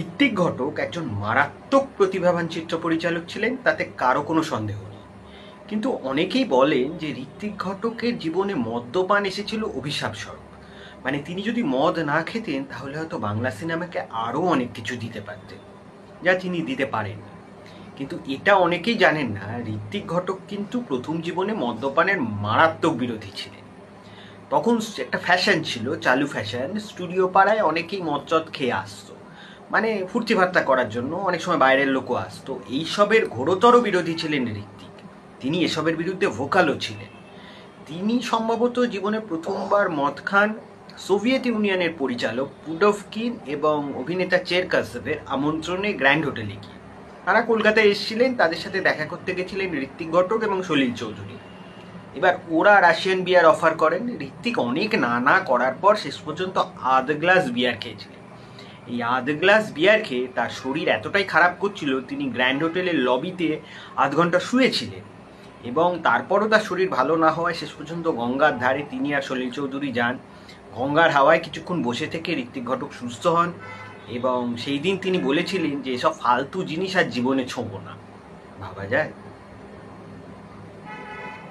ঋত্বিক ঘটক একজন মারাত্মক প্রতিভাবান চিত্র পরিচালক ছিলেন, তাতে কারো কোনো সন্দেহ নেই। কিন্তু অনেকেই বলেন যে ঋত্বিক ঘটকের জীবনে মদ্যপান এসেছিল অভিশাপ স্বরূপ। মানে তিনি যদি মদ না খেতেন তাহলে হয়তো বাংলা সিনেমাকে আরও অনেক কিছু দিতে পারতেন, যা তিনি দিতে পারেন। কিন্তু এটা অনেকেই জানেন না, ঋত্বিক ঘটক কিন্তু প্রথম জীবনে মদ্যপানের মারাত্মক বিরোধী ছিলেন। তখন একটা ফ্যাশন ছিল, চালু ফ্যাশন, স্টুডিও পাড়ায় অনেকেই মদচদ খেয়ে আসতো, মানে ফুর্তি ফার্তা করার জন্য অনেক সময় বাইরের লোকও আসতো। এইসবের ঘোরতর বিরোধী ছিলেন ঋত্বিক। তিনি এসবের বিরুদ্ধে ভোকালও ছিলেন। তিনি সম্ভবত জীবনে প্রথমবার মদ খান সোভিয়েত ইউনিয়নের পরিচালক পুডভকিন এবং অভিনেতা চেরকাসেভের আমন্ত্রণে গ্র্যান্ড হোটেলে গিয়ে। তারা কলকাতায় এসেছিলেন, তাদের সাথে দেখা করতে গেছিলেন ঋত্বিক ঘটক এবং সলিল চৌধুরী। এবার ওরা রাশিয়ান বিয়ার অফার করেন। ঋত্বিক অনেক না করার পর শেষ পর্যন্ত আধ গ্লাস বিয়ার খেয়েছিলেন। এই আধ গ্লাস বিয়ার খেয়ে তার শরীর এতটাই খারাপ করছিল, তিনি গ্র্যান্ড হোটেলের লবিতে আধ ঘন্টা শুয়েছিলেন। এবং তারপরও তার শরীর ভালো না হওয়ায় শেষ পর্যন্ত গঙ্গার ধারে তিনি আর সলিল চৌধুরী যান। গঙ্গার হাওয়ায় কিছুক্ষণ বসে থেকে ঋত্বিক ঘটক সুস্থ হন এবং সেই দিন তিনি বলেছিলেন যে এসব ফালতু জিনিস আর জীবনে ছোঁবো না। ভাবা যায়।